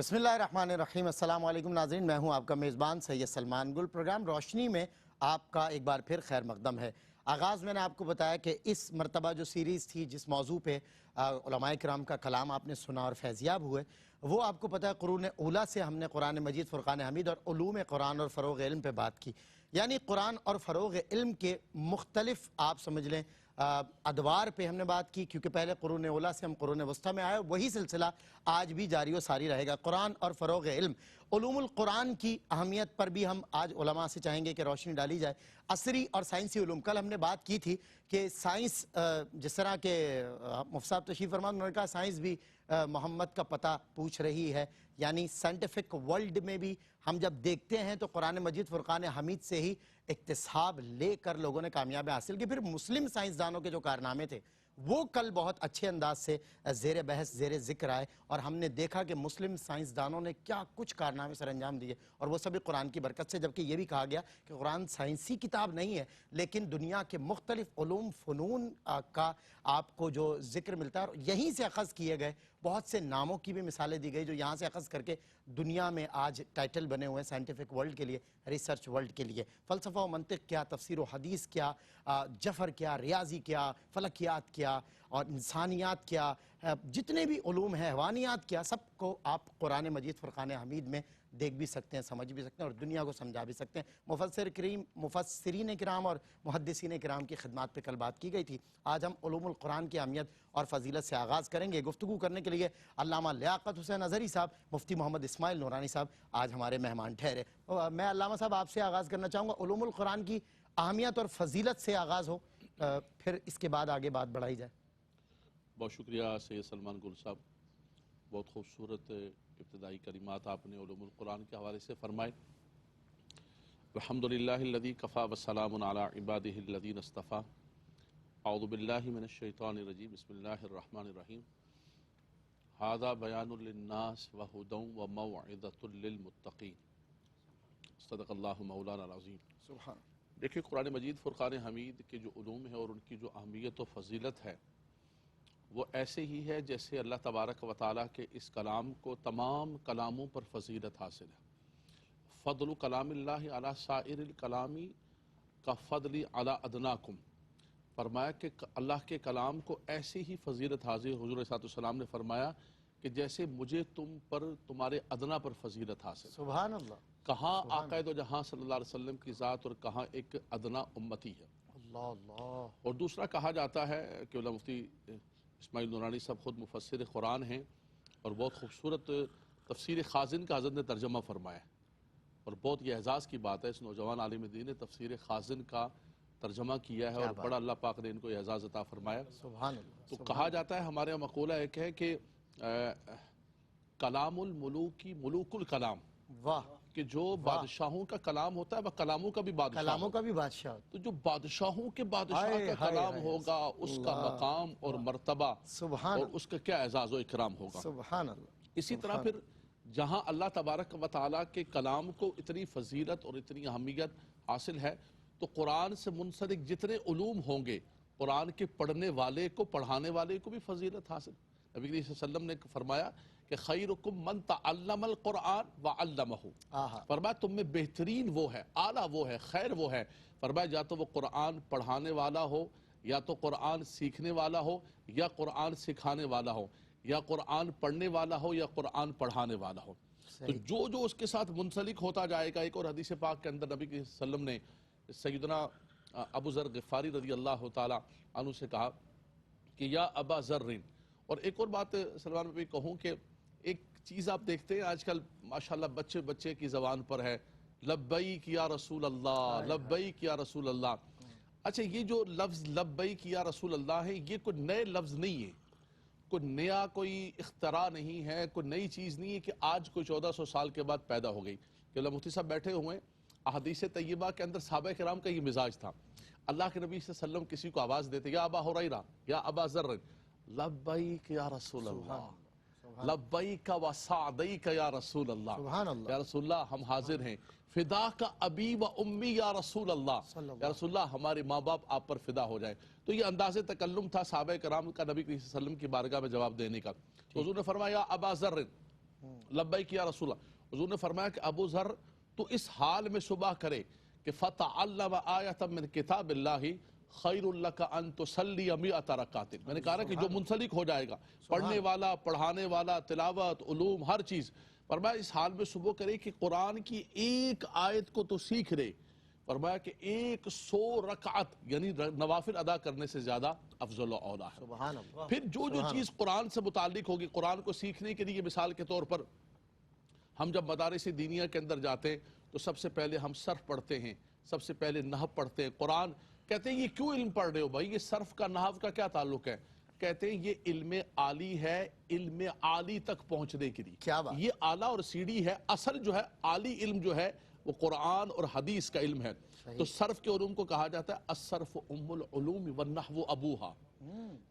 بسم اللہ الرحمن الرحیم۔ السلام علیکم ناظرین، میں ہوں آپ کا میزبان سید سلمان گل۔ پروگرام روشنی میں آپ کا ایک بار پھر خیر مقدم ہے۔ آغاز میں نے آپ کو بتایا کہ اس مرتبہ جو سیریز تھی جس موضوع پہ علماء کرام کا کلام آپ نے سنا اور فیضیاب ہوئے، وہ آپ کو پتہ ہے قرون اولیٰ سے ہم نے قرآن مجید، فرقان حمید اور علوم قرآن اور فروغ علم پہ بات کی۔ یعنی قرآن اور فروغ علم کے مختلف آپ سمجھ لیں ادوار پہ ہم نے بات کی، کیونکہ پہلے قرون اولیٰ سے ہم قرون وسطیٰ میں آئے، وہی سلسلہ آج بھی جاری و ساری رہے گا۔ قرآن اور فروغ علم، علوم القرآن کی اہمیت پر بھی ہم آج علماء سے چاہیں گے کہ روشنی ڈالی جائے۔ عصری اور سائنسی علوم، کل ہم نے بات کی تھی کہ سائنس جس طرح کے مفتی صاحب تشریف فرما، انہوں نے کہا سائنس بھی محمد کا پتہ پوچھ رہی ہے، یعنی سائنٹیفک ورلڈ میں بھی ہم جب دیکھتے ہیں تو قرآن مجید فرقان حمید سے ہی اکتساب لے کر لوگوں نے کامیابی حاصل کی۔ پھر مسلم سائنسدانوں کے جو کارنامے تھے وہ کل بہت اچھے انداز سے زیر بحث زیر ذکر آئے، اور ہم نے دیکھا کہ مسلم سائنسدانوں نے کیا کچھ کارنامے سر انجام دیے، اور وہ سبھی قرآن کی برکت سے۔ جبکہ یہ بھی کہا گیا کہ قرآن سائنسی کتاب نہیں ہے، لیکن دنیا کے مختلف علوم فنون کا آپ کو جو ذکر ملتا ہے، اور یہیں سے اخذ کیے گئے بہت سے ناموں کی بھی مثالیں دی گئی جو یہاں سے اخذ کر کے دنیا میں آج ٹائٹل بنے ہوئے ہیں سائنٹیفک ورلڈ کے لیے، ریسرچ ورلڈ کے لیے۔ فلسفہ و منطق کیا، تفسیر و حدیث کیا، جفر کیا، ریاضی کیا، فلکیات کیا اور انسانیات کیا، جتنے بھی علوم ہیں، حیوانیات کیا، سب کو آپ قرآن مجید فرقان حمید میں دیکھ بھی سکتے ہیں، سمجھ بھی سکتے ہیں اور دنیا کو سمجھا بھی سکتے ہیں۔ مفسرین کرام اور محدثین کرام کی خدمات پہ کل بات کی گئی تھی۔ آج ہم علوم القرآن کی اہمیت اور فضیلت سے آغاز کریں گے۔ گفتگو کرنے کے لیے علامہ لیاقت حسین اظہری صاحب، مفتی محمد اسماعیل نورانی صاحب آج ہمارے مہمان ٹھہرے۔ میں علامہ صاحب آپ سے آغاز کرنا چاہوں گا، علوم القرآن کی اہمیت اور فضیلت سے آغاز ہو، پھر اس کے بعد آگے بات بڑھائی جائے۔ بہت شکریہ سید سلمان گل صاحب، بہت خوبصورت ابتدائی کلمات آپ نے علوم القرآن کے حوالے سے فرمائے۔ الحمدللہ الذی کفا والسلام علی عبادہ الذین اصطفیٰ۔ اعوذ باللہ من الشیطان الرجیم، بسم اللہ الرحمن الرحیم۔ ھذا بیان للناس وہدی وموعظۃ للمتقین۔ صدق اللہ مولانا العظیم۔ سبحان۔ دیکھیں، قرآن مجید فرقان حمید کے جو علوم ہیں اور ان کی جو اہمیت و فضیلت ہے وہ ایسے ہی ہے جیسے اللہ تبارک و تعالیٰ کے اس کلام کو تمام کلاموں پر فضیلت حاصل ہے۔ فضل کلام اللہ علی سائر الکلام کا فضل علی ادناکم۔ فرمایا کہ اللہ کے کلام کو ایسی ہی فضیلت حاصل، حضور صلی اللہ علیہ وسلم نے فرمایا کہ جیسے مجھے تم پر تمہارے ادنا پر فضیلت حاصل۔ سبحان اللہ۔ کہاں آقا دو جہاں صلی اللہ علیہ وسلم کی ذات اور کہاں ایک ادنا امتی ہے۔ اللہ اللہ۔ اور دوسرا کہا جاتا ہے کہ علامہ مفتی اسماعیل نورانی صاحب خود مفسر قرآن ہیں اور بہت خوبصورت تفسیر خازن کا حضرت نے ترجمہ فرمایا ہے، اور بہت یہ اعزاز کی بات ہے اس نوجوان عالم دین نے تفسیر خازن کا ترجمہ کیا ہے، اور بڑا اللہ پاک نے ان کو اعزاز عطا فرمایا۔ سبحان اللہ۔ تو کہا جاتا ہے، ہمارے یہاں مقولہ ایک ہے کہ کلام الملوکی ملوک الکلام، واہ، کہ جو بادشاہوں کا کلام ہوتا ہے وہ کلاموں کا بھی بادشاہ کلاموں کا بھی بادشاہ۔ تو جو بادشاہوں کے بادشاہ کا کلام ہوگا اس کا مقام اور مرتبہ اور اس کا کیا اعزاز و اکرام ہوگا۔ سبحان اللہ۔ اسی طرح پھر جہاں اللہ تبارک و تعالیٰ کے کلام کو اتنی فضیلت اور اتنی اہمیت حاصل ہے، تو قرآن سے منسلک جتنے علوم ہوں گے قرآن کے پڑھنے والے کو، پڑھانے والے کو بھی فضیلت حاصل۔ نبی کریم صلی اللہ علیہ وسلم نے فرمایا کہ خیرکم من تعلم القرآن وعلمہ۔ فرمایا تم میں بہترین وہ ہے، اعلیٰ وہ ہے، خیر وہ ہے، فرمایا یا تو وہ قرآن پڑھانے والا ہو، یا تو قرآن سیکھنے والا ہو، یا قرآن سکھانے والا ہو، یا قرآن پڑھنے والا ہو، یا قرآن پڑھانے والا ہو۔ تو جو اس کے ساتھ منسلک ہوتا جائے گا۔ ایک اور حدیث پاک کے اندر نبی صلی اللہ علیہ وسلم نے سیدنا ابو ذر غفاری رضی اللہ تعالیٰ عنہ سے کہا کہ یا ابا ذر۔ اور ایک اور بات سلمان میں بھی کہوں کہ ایک چیز آپ دیکھتے ہیں آج کل ماشاءاللہ بچے کی زبان پر ہے، لبیک یا رسول اللہ، لبیک یا رسول اللہ۔ اچھا، یہ جو لفظ لبیک یا رسول اللہ ہے یہ کوئی نئے لفظ نہیں ہے، کوئی نیا کوئی اختراع نہیں ہے، کوئی نئی چیز نہیں ہے کہ آج کوئی 1400 سال کے بعد پیدا ہو گئی۔ کہ علامہ مفتی صاحب بیٹھے ہوئے ہیں، احادیث طیبہ کے اندر صحابہ کرام کا یہ مزاج تھا، اللہ کے نبی صلی اللہ علیہ وسلم کسی کو آواز دیتے، یا ابا ہریرہ یا ابا ذر، لبیک یا رسول اللہ، لبیک و سعدیک یا رسول اللہ، یا رسول اللہ ہم حاضر ہیں، فداک ابی و امی یا رسول اللہ، یا رسول اللہ ہمارے ماں باپ آپ پر فدا ہو جائیں۔ تو یہ انداز تکلم تھا صحابہ کرام کا نبی صلی اللہ علیہ وسلم کی بارگاہ میں جواب دینے کا۔ تو حضور نے فرمایا ابا ذر، لبیک یا رسول اللہ. حضور نے فرمایا کہ ابو ذر تو اس حال میں صبح کرے کہ فتعلم آیۃ من کتاب اللہ خیر لک ان تصلی 100 رکعت. میں نے کہا نا کہ جو منسلک ہو جائے گا، پڑھنے والا، پڑھانے والا، تلاوت، علوم، ہر چیز، فرمایا اس حال میں صبح کرے کہ قرآن کی ایک آیت کو تو سیکھ لے. فرمایا کہ 100 رکعت یعنی نوافل ادا کرنے سے زیادہ افضل و اولا ہے. سبحان اللہ. پھر جو چیز قرآن سے متعلق ہوگی، قرآن کو سیکھنے کے لیے مثال کے طور پر ہم جب مدارس دینیہ کے اندر جاتے ہیں تو سب سے پہلے ہم صرف پڑھتے ہیں، سب سے پہلے نحو پڑھتے ہیں. قرآن کہتے ہیں یہ کیوں علم پڑھ رہے ہو بھائی، یہ صرف کا نحو کا کیا تعلق ہے؟ کہتے ہیں یہ علم عالی ہے، علم عالی تک پہنچنے کے لیے. کیا بات. یہ اعلیٰ اور سیڑھی ہے. اصل جو ہے عالی علم جو ہے وہ قرآن اور حدیث کا علم ہے. تو صرف کے علوم کو کہا جاتا ہے الصرف ام العلوم والنحو ابوہا.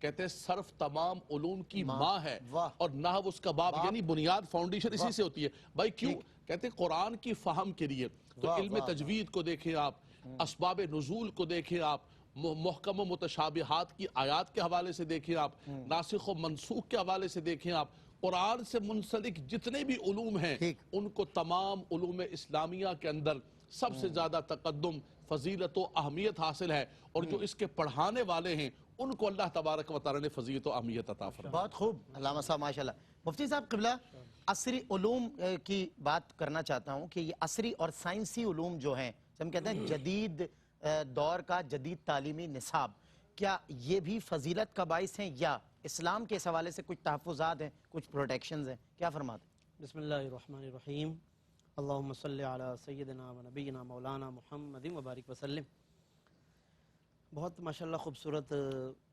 کہتے ہیں صرف تمام علوم کی ماں ہے اور نحو اس کا باپ، یعنی بنیاد، فاؤنڈیشن اسی سے ہوتی ہے. بھائی کیوں؟ کہتے ہیں قرآن کی فہم کے لیے. تو علم تجوید کو دیکھیں آپ، اسباب نزول کو دیکھیں آپ، محکم و متشابہات کی آیات کے حوالے سے دیکھیں آپ، ناسخ و منسوخ کے حوالے سے دیکھیں آپ. قرآن سے منسلک جتنے بھی علوم ہیں ان کو تمام علوم اسلامیہ کے اندر سب سے زیادہ تقدم، فضیلت و اہمیت حاصل ہے. اور جو اس کے پڑھانے والے ہیں ان کو اللہ تبارک و تعالی نے فضیلت و اہمیت عطا فرمائی. بہت خوب علامہ صاحب، ماشاءاللہ. مفتی صاحب قبلہ، عصری علوم کی بات کرنا چاہتا ہوں کہ یہ عصری اور سائنسی علوم جو ہیں، ہم کہتے ہیں جدید دور کا جدید تعلیمی نصاب، کیا یہ بھی فضیلت کا باعث ہیں یا اسلام کے اس حوالے سے کچھ تحفظات ہیں، کچھ پروٹیکشنز ہیں؟ کیا فرماتے ہیں؟ بسم اللہ الرحمن الرحیم. اللہم صلی علی سیدنا و نبینا مولانا محمد مبارک وسلم. بہت ماشاءاللہ خوبصورت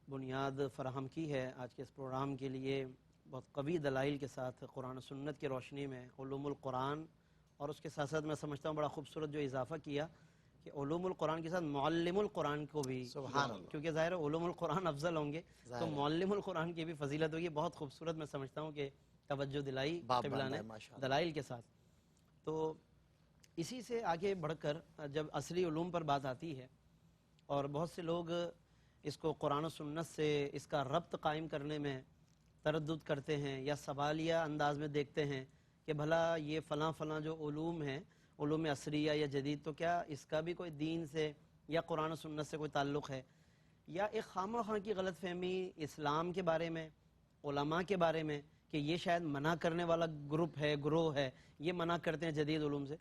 بنیاد فراہم کی ہے آج کے اس پروگرام کے لیے، بہت قوی دلائل کے ساتھ قرآن و سنت کی روشنی میں علوم القرآن. اور اس کے ساتھ ساتھ میں سمجھتا ہوں بڑا خوبصورت جو اضافہ کیا کہ علوم القرآن کے ساتھ معلم القرآن کو بھی، سبحان اللہ، کیونکہ ظاہر ہے علوم القرآن افضل ہوں گے تو معلم القرآن کی بھی فضیلت ہوگی. بہت خوبصورت میں سمجھتا ہوں کہ توجہ دلائی قبلہ نے دلائل کے ساتھ. تو اسی سے آگے بڑھ کر جب عصری علوم پر بات آتی ہے اور بہت سے لوگ اس کو قرآن و سنت سے اس کا ربط قائم کرنے میں تردد کرتے ہیں یا سوالیہ انداز میں دیکھتے ہیں کہ بھلا یہ فلاں فلاں جو علوم ہیں، علوم عصریہ یا جدید، تو کیا اس کا بھی کوئی دین سے یا قرآن و سنت سے کوئی تعلق ہے؟ یا ایک خواہ مخواہ کی غلط فہمی اسلام کے بارے میں، علماء کے بارے میں، کہ یہ شاید منع کرنے والا گروپ ہے، گروہ ہے، یہ منع کرتے ہیں جدید علوم سے.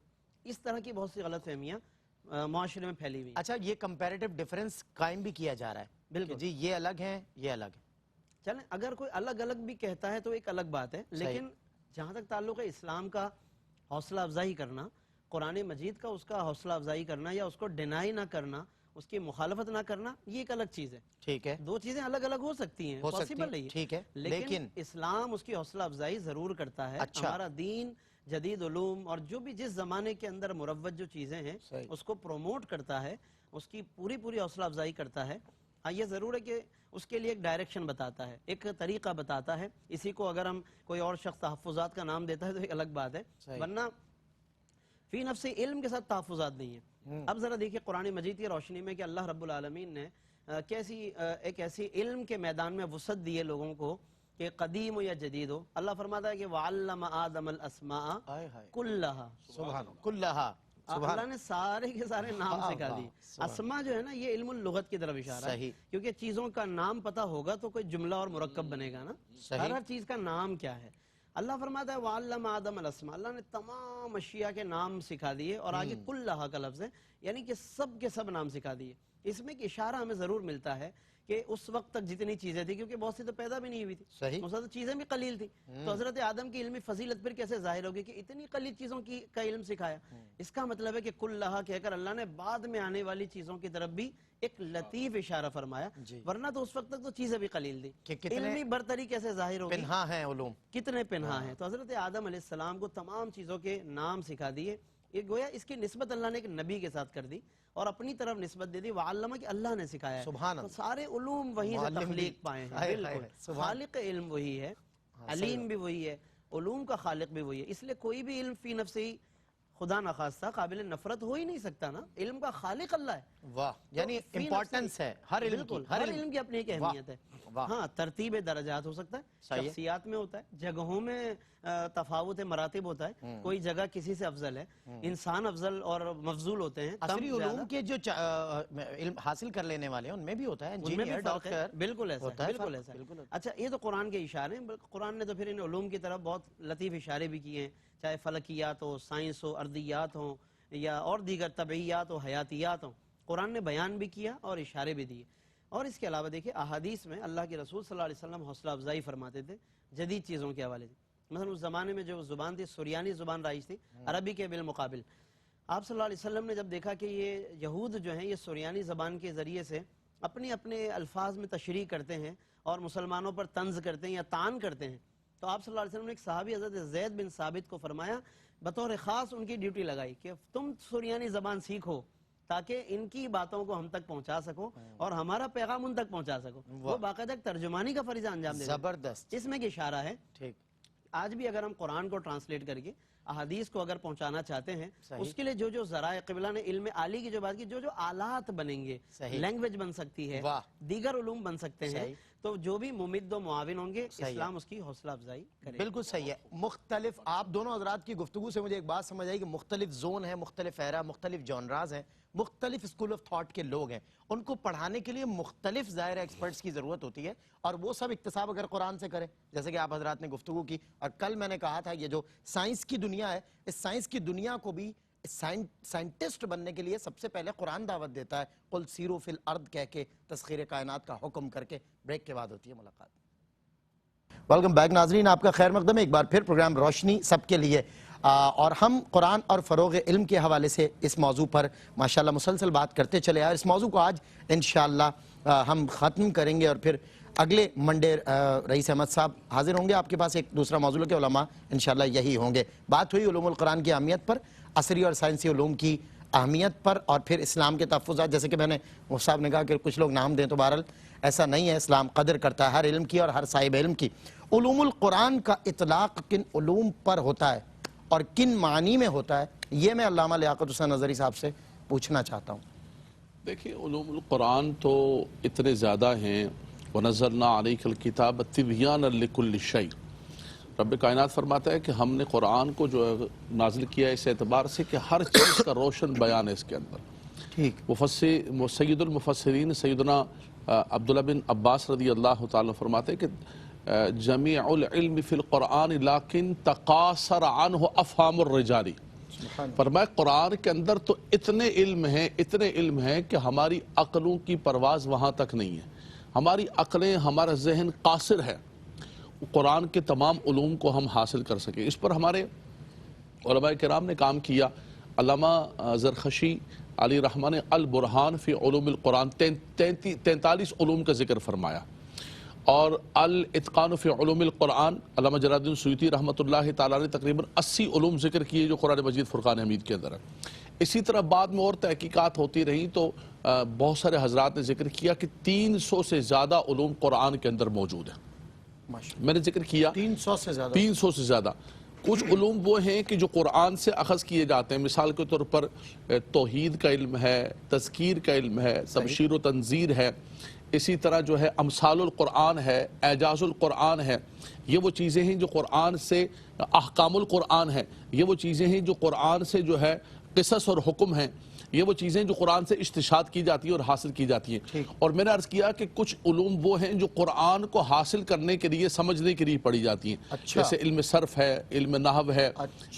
اس طرح کی بہت سی غلط فہمیاں معاشرے میں پھیلی ہوئی. اچھا، یہ کمپیریٹیو ڈیفرنس قائم بھی کیا جا رہا ہے؟ بالکل جی، یہ الگ ہیں، یہ الگ ہے. چلیں، اگر کوئی الگ الگ بھی کہتا ہے تو ایک الگ بات ہے، لیکن جہاں تک تعلق ہے اسلام کا حوصلہ افزائی کرنا، قرآن مجید کا اس کا حوصلہ افزائی کرنا یا اس کو ڈینائی نہ کرنا، اس کی مخالفت نہ کرنا، یہ ایک الگ چیز ہے. ٹھیک ہے، دو چیزیں الگ الگ ہو سکتی ہیں، پاسبل ہے. ٹھیک ہے، لیکن اسلام اس کی حوصلہ افزائی ضرور کرتا ہے. ہمارا دین جدید علوم اور جو بھی جس زمانے کے اندر مروج جو چیزیں ہیں اس کو پروموٹ کرتا ہے، اس کی پوری حوصلہ افزائی کرتا ہے. ہاں، یہ ضرور ہے کہ اس کے لیے ایک ڈائریکشن بتاتا ہے، ایک طریقہ بتاتا ہے. اسی کو اگر ہم کوئی اور شخص تحفظات کا نام دیتا ہے تو ایک الگ بات ہے، ورنہ فی نفس علم کے ساتھ تحفظات نہیں ہیں. اب ذرا دیکھیں قرآن مجید کی روشنی میں کہ اللہ رب العالمین نے ایک ایسی علم کے میدان میں وسعت دی ہے لوگوں کو کہ قدیم ہو یا جدید ہو. اللہ فرماتا ہے کہ وَعَلَّمَ آدَمَ الْأَسْمَاءَ كُلَّهَا، سبحان کلہا. اللہ نے سارے کے سارے نام سکھا دی. اسما جو ہے نا، یہ علم اللغت کی طرف اشارہ ہے، کیونکہ چیزوں کا نام پتہ ہوگا تو کوئی جملہ اور مرکب بنے گا نا. ہر چیز کا نام کیا ہے. اللہ فرماتا ہے وَعَلَّمَ آدَمَ الْأَسْمَاءَ، اللہ نے تمام اشیاء کے نام سکھا دیے. اور آگے کلہا کا لفظ ہے، یعنی کہ سب کے سب نام سکھا دیے. اس میں ایک اشارہ ہمیں ضرور ملتا ہے کہ اس وقت تک جتنی چیزیں تھیں، کیونکہ بہت سی تو پیدا بھی نہیں ہوئی تھی، اس وقت چیزیں بھی قلیل تھیں، تو حضرت آدم کی علمی فضیلت پھر کیسے ظاہر ہوگی کہ اتنی قلیل چیزوں کا علم سکھایا. اس کا مطلب ہے کہ کلہا کہہ کر اللہ نے بعد میں آنے والی چیزوں کی طرف بھی ایک لطیف اشارہ فرمایا، ورنہ تو اس وقت تک تو چیزیں بھی قلیل تھی. علمی برتری کیسے ظاہر ہوگی؟ پنہا ہیں علوم، کتنے پنہا ہیں. تو حضرت آدم علیہ السلام کو تمام چیزوں کے نام سکھا دیے. یہ گویا اس کی نسبت اللہ نے ایک نبی کے ساتھ کر دی اور اپنی طرف نسبت دے دی وعلمہ کہ اللہ نے سکھایا ہے. تو سارے علوم وہی سے تخلیق پائے ہیں. بالکل خالق علم وہی ہے، علیم بھی وہی ہے، علوم کا خالق بھی وہی ہے. اس لیے کوئی بھی علم فی نفسی خدا نخواستہ قابل نفرت ہو ہی نہیں سکتا نا. علم کا خالق اللہ ہے. واہ، یعنی امپورٹنس ہے ہر علم کی، ہر علم کی اپنی ایک اہمیت ہے. ہاں ترتیب درجات ہو سکتا ہے، شخصیات میں ہوتا ہے، جگہوں میں تفاوت مراتب ہوتا ہے، کوئی جگہ کسی سے افضل ہے، انسان افضل اور مفضول ہوتے ہیں. عصری علوم کے جو علم حاصل کر لینے والے ہیں ان میں بھی ہوتا ہے، انجینئر، ڈاکٹر، بالکل ایسا ہے، بالکل ایسا ہے. اچھا یہ تو قرآن کے اشارے ہیں. قرآن نے تو پھر ان علوم کی طرف بہت لطیف اشارے بھی کیے ہیں، چاہے فلکیات ہو، سائنس ہو، ارضیات ہوں یا اور دیگر طبعیات ہو، حیاتیات ہوں، قرآن نے بیان بھی کیا اور اشارے بھی دیے. اور اس کے علاوہ دیکھیں احادیث میں اللہ کے رسول صلی اللہ علیہ وسلم حوصلہ افزائی فرماتے تھے جدید چیزوں کے حوالے سے. مثلا اس زمانے میں جو زبان تھی سریانی زبان رائج تھی عربی کے بالمقابل. آپ صلی اللہ علیہ وسلم نے جب دیکھا کہ یہ یہود جو ہیں یہ سریانی زبان کے ذریعے سے اپنے الفاظ میں تشریح کرتے ہیں اور مسلمانوں پر طنز کرتے ہیں یا طعن کرتے ہیں، تو آپ صلی اللہ علیہ وسلم نے ایک صحابی حضرت زید بن ثابت کو فرمایا، بطور خاص ان کی ڈیوٹی لگائی کہ تم سریانی زبان سیکھو تاکہ ان کی باتوں کو ہم تک پہنچا سکو اور ہمارا پیغام ان تک پہنچا سکو. وہ باقاعدہ ترجمانی کا فریضہ انجام دے. زبردست. اس میں ایک اشارہ ہے، آج بھی اگر ہم قرآن کو ٹرانسلیٹ کر کے احادیث کو اگر پہنچانا چاہتے ہیں، اس کے لیے جو ذرائع قبلہ نے علم عالی کی جو بات کی، جو آلات بنیں گے، لینگویج بن سکتی ہے، دیگر علوم بن سکتے ہیں، تو جو بھی ممد و معاون ہوں گے اسلام اس کی حوصلہ افزائی کرے. بالکل صحیح ہے. مختلف آپ دونوں حضرات کی گفتگو سے مجھے ایک بات سمجھ آئی کہ مختلف زون ہیں، مختلف ایرا، مختلف جانراز ہیں، مختلف اسکول آف تھاٹ کے لوگ ہیں. ان کو پڑھانے کے لیے مختلف ظاہر ایکسپرٹس کی ضرورت ہوتی ہے اور وہ سب اکتساب اگر قرآن سے کریں جیسے کہ آپ حضرات نے گفتگو کی. اور کل میں نے کہا تھا یہ جو سائنس کی دنیا ہے، اس سائنس کی دنیا کو بھی سائنٹسٹ بننے کے لیے سب سے پہلے قرآن دعوت دیتا ہے. قل سیروا فی الارض کہہ کے تسخیر کائنات کا حکم کر کے. بریک کے بعد ہوتی ہے ملاقات. ویلکم بیک ناظرین، آپ کا خیر مقدم ہے ایک بار پھر پروگرام روشنی سب کے لیے. اور ہم قرآن اور فروغ علم کے حوالے سے اس موضوع پر ماشاءاللہ مسلسل بات کرتے چلے آئے. اس موضوع کو آج انشاءاللہ ہم ختم کریں گے اور پھر اگلے منڈے رئیس احمد صاحب حاضر ہوں گے آپ کے پاس ایک دوسرا موضوع لے کے. علماء انشاءاللہ یہی ہوں گے. بات ہوئی علوم القرآن کی اہمیت پر، عصری اور سائنسی علوم کی اہمیت پر، اور پھر اسلام کے تحفظات. جیسے کہ میں نے مفتی صاحب نے کہا کہ کچھ لوگ نام دیں، تو بہرحال ایسا نہیں ہے. اسلام قدر کرتا ہے ہر علم کی اور ہر صاحب علم کی. علوم القرآن کا اطلاق کن علوم پر ہوتا ہے اور کن معنی میں ہوتا ہے، یہ میں علامہ لیاقت حسین نظری صاحب سے پوچھنا چاہتا ہوں. دیکھیں علوم القرآن تو اتنے زیادہ ہیں. وَنَزَّلْنَا عَلَيْكَ الْكِتَابَ تِبْيَانًا لِكُلِّ شَيْءٍ. رب کائنات فرماتا ہے کہ ہم نے قرآن کو جو نازل کیا ہے اس اعتبار سے کہ ہر چیز کا روشن بیان ہے اس کے اندر. ٹھیک. سید المفسرین سیدنا عبداللہ بن عباس رضی اللہ تعالیٰ فرماتے ہیں کہ جمیع العلم فی القرآن لیکن تقاصر عنہ افہام الرجال. فرمایا قرآن کے اندر تو اتنے علم ہیں کہ ہماری عقلوں کی پرواز وہاں تک نہیں ہے. ہماری عقلیں، ہمارا ذہن قاصر ہے قرآن کے تمام علوم کو ہم حاصل کر سکیں. اس پر ہمارے علماء کرام نے کام کیا. علامہ زرخشی علی رحمہ نے البرہان فی علوم القرآن 43 علوم کا ذکر فرمایا. اور الاتقان فی علوم القرآن علامہ جلال الدین سیوطی رحمۃ اللہ تعالیٰ نے تقریباً 80 علوم ذکر کیے جو قرآن مجید فرقان حمید کے اندر ہے. اسی طرح بعد میں اور تحقیقات ہوتی رہیں تو بہت سارے حضرات نے ذکر کیا کہ 300 سے زیادہ علوم قرآن کے اندر موجود ہیں. میں نے ذکر کیا 300 سے زیادہ. کچھ علوم وہ ہیں کہ جو قرآن سے اخذ کیے جاتے ہیں. مثال کے طور پر توحید کا علم ہے، تذکیر کا علم ہے، تبشیر و تنذیر ہے. اسی طرح جو ہے امثال القرآن ہے، اعجاز القرآن ہے. یہ وہ چیزیں ہیں جو قرآن سے، احکام القرآن ہے، یہ وہ چیزیں ہیں جو قرآن سے جو ہے قصص اور حکم ہیں. یہ وہ چیزیں جو قرآن سے استشہاد کی جاتی ہیں اور حاصل کی جاتی ہیں. اور میں نے عرض کیا کہ کچھ علوم وہ ہیں جو قرآن کو حاصل کرنے کے لیے، سمجھنے کے لیے پڑھی جاتی ہیں. جیسے علم صرف ہے، علم نحو ہے،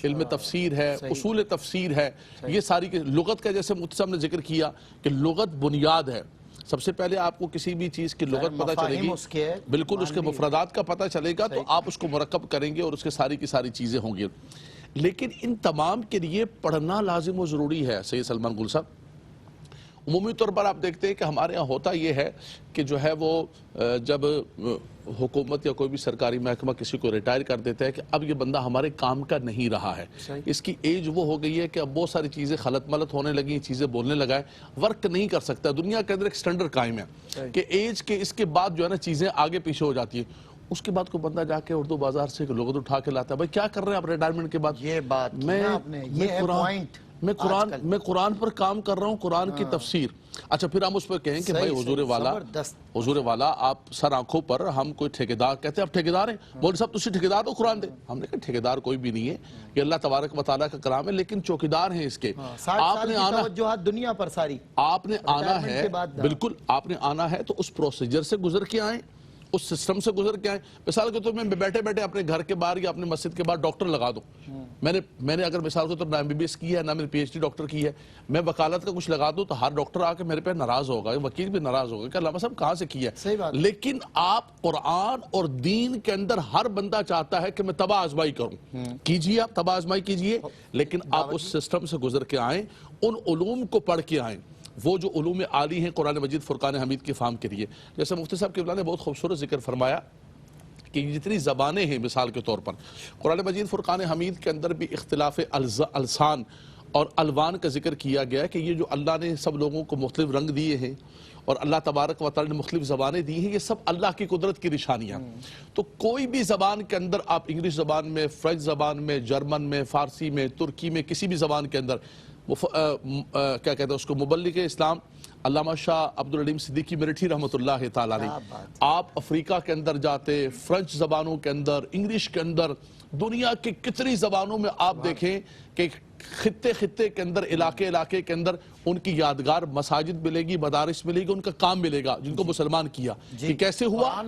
علم تفسیر ہے، اصول تفسیر ہے. یہ ساری لغت کا جیسے مفتی صاحب نے ذکر کیا کہ لغت بنیاد ہے. سب سے پہلے آپ کو کسی بھی چیز کی لغت پتہ چلے گی، بالکل اس کے مفردات کا پتہ چلے گا تو آپ اس کو مرکب کریں گے اور اس کے ساری کی ساری چیزیں ہوں گی. لیکن ان تمام کے لیے پڑھنا لازم و ضروری ہے. سید سلمان گل صاحب عمومی طور پر آپ دیکھتے ہیں کہ ہمارے ہاں ہوتا یہ ہے کہ جو ہے وہ جب حکومت یا کوئی بھی سرکاری محکمہ کسی کو ریٹائر کر دیتا ہے کہ اب یہ بندہ ہمارے کام کا نہیں رہا ہے، اس کی ایج وہ ہو گئی ہے کہ اب بہت ساری چیزیں خلط ملط ہونے لگی، چیزیں بولنے لگا ہے، ورک نہیں کر سکتا. دنیا کے اندر ایک سٹینڈرڈ قائم ہے کہ ایج کے اس کے بعد جو ہے نا چیزیں آگے پیچھے ہو جاتی ہیں. اس کے بعد کوئی بندہ جا کے اردو بازار سے لغت اٹھا کے لاتا ہے. بھائی کیا کر رہے ہیں آپ ریٹائرمنٹ کے بعد؟ یہ بات میں قرآن پر کام کر رہا ہوں، قرآن کی تفسیر. اچھا پھر ہم اس پر کہیں کہ بھائی حضور والا آپ سر آنکھوں پر ہم کوئی ٹھیکیدار کہتے ہیں، آپ ٹھیکیدار ہیں، مولوی صاحب تسی ٹھیکیدار ہو قرآن دے. ہم نے کہا ٹھیکیدار کوئی بھی نہیں ہے، یہ اللہ تبارک و تعالیٰ کا کلام ہے، لیکن چوکیدار ہیں اس کے. 60 سال کی توجہات دنیا پر ساری آپ نے آنا ہے، بالکل آپ نے آنا ہے تو اس پروسیجر سے گزر کے آئیں، اس سسٹم سے گزر کے آئیں. مثال کے طور میں بیٹھے بیٹھے اپنے گھر کے باہر یا اپنے مسجد کے باہر ڈاکٹر لگا دوں. میں نے اگر مثال کے طور نہ MBBS کی ہے نہ میں نے PhD ڈاکٹر کی ہے، میں وکالت کا کچھ لگا دوں تو ہر ڈاکٹر آ کے میرے پہ ناراض ہوگا، وکیل بھی ناراض ہوگا کہ علامہ صاحب کہاں سے کی ہے. لیکن آپ قرآن اور دین کے اندر ہر بندہ چاہتا ہے کہ میں تباہ آزمائی کروں. کیجئے، آپ تباہ آزمائی کیجئے، لیکن آپ اس سسٹم سے گزر کے آئیں، ان علوم کو پڑھ کے آئیں، وہ جو علوم عالی ہیں قرآن مجید فرقان حمید کی فہم کے لیے. جیسے مفتی صاحب قبلہ نے بہت خوبصورت ذکر فرمایا کہ جتنی زبانیں ہیں مثال کے طور پر قرآن مجید فرقان حمید کے اندر بھی اختلاف السان اور الوان کا ذکر کیا گیا ہے کہ یہ جو اللہ نے سب لوگوں کو مختلف رنگ دیے ہیں اور اللہ تبارک و تعالی نے مختلف زبانیں دی ہیں، یہ سب اللہ کی قدرت کی نشانیاں. تو کوئی بھی زبان کے اندر آپ انگلش زبان میں، فرینچ زبان میں، جرمن میں، فارسی میں، ترکی میں، کسی بھی زبان کے اندر کیا کہتے ہیں اس کو مبلغ اسلام علامہ شاہ عبدالعلیم صدیقی میرٹھی رحمۃ اللہ تعالیٰ علیہ، آپ افریقہ کے اندر جاتے، فرنچ زبانوں کے اندر، انگلش کے اندر، دنیا کی کتنی زبانوں میں آپ دیکھیں کہ خطے خطے کے اندر، علاقے کے اندر ان کی یادگار مساجد ملے گی، مدارس ملے گی، ان کا کام ملے گا جن کو مسلمان کیا. کہ کیسے ہوا؟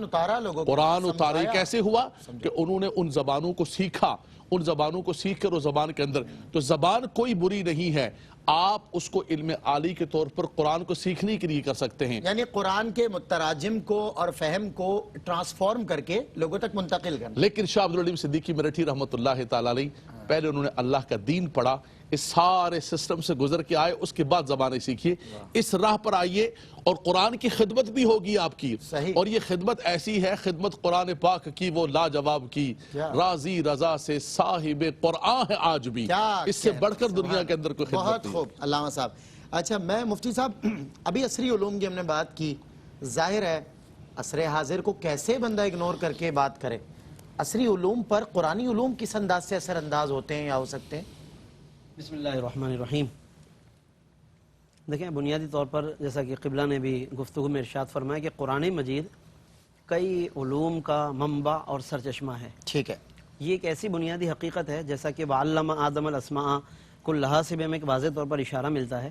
قرآن اتارے. کیسے ہوا؟ کہ انہوں نے ان زبانوں کو سیکھا، ان زبانوں کو سیکھ کر وہ زبان کے اندر. تو زبان کوئی بری نہیں ہے، آپ اس کو علم عالی کے طور پر قرآن کو سیکھنے کے لیے کر سکتے ہیں. یعنی قرآن کے متراجم کو اور فہم کو ٹرانسفارم کر کے لوگوں تک منتقل کرنا. لیکن شاہ عبدالعلیم صدیقی میرٹھی رحمۃ اللہ تعالیٰ علیہ پہلے انہوں نے اللہ کا دین پڑھا، اس سارے سسٹم سے گزر کے آئے، اس کے بعد زبانیں سیکھیے، اس راہ پر آئیے اور قرآن کی خدمت بھی ہوگی آپ کی. اور یہ خدمت ایسی ہے، خدمت قرآن پاک کی وہ لاجواب کی، راضی رضا سے صاحب قرآن ہے آج بھی. اس سے بڑھ کر دنیا کے اندر کوئی خدمت نہیں. بہت خوب علامہ صاحب. اچھا میں مفتی صاحب ابھی عصری علوم کی ہم نے بات کی، ظاہر ہے عصر حاضر کو کیسے بندہ اگنور کر کے بات کرے. عصری علوم پر قرآنی علوم کس انداز سے اثر انداز ہوتے ہیں یا ہو سکتے ہیں؟ بسم اللہ الرحمن الرحیم. دیکھیں بنیادی طور پر جیسا کہ قبلہ نے بھی گفتگو میں ارشاد فرمایا کہ قرآن مجید کئی علوم کا منبع اور سرچشمہ ہے. ٹھیک ہے. یہ ایک ایسی بنیادی حقیقت ہے جیسا کہ وَعَلَّمَ آدَمَ الْأَسْمَاءَ كُلَّهَا سے بھی ہمیں ایک واضح طور پر اشارہ ملتا ہے.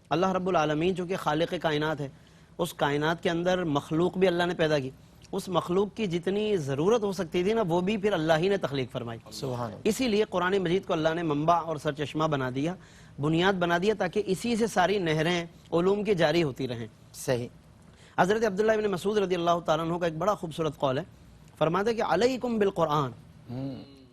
اللہ رب العالمین چونکہ خالق کائنات ہے، اس کائنات کے اندر مخلوق بھی اللہ نے پیدا کی، اس مخلوق کی جتنی ضرورت ہو سکتی تھی نا وہ بھی پھر اللہ ہی نے تخلیق فرمائی. سبحان اللہ. اسی لیے قرآن مجید کو اللہ نے منبع اور سرچشمہ بنا دیا، بنیاد بنا دیا، تاکہ اسی سے ساری نہریں علوم کی جاری ہوتی رہیں. صحیح. حضرت عبداللہ ابن مسعود رضی اللہ تعالیٰ عنہ کا ایک بڑا خوبصورت قول ہے، فرماتے ہیں کہ علیکم بالقرآن،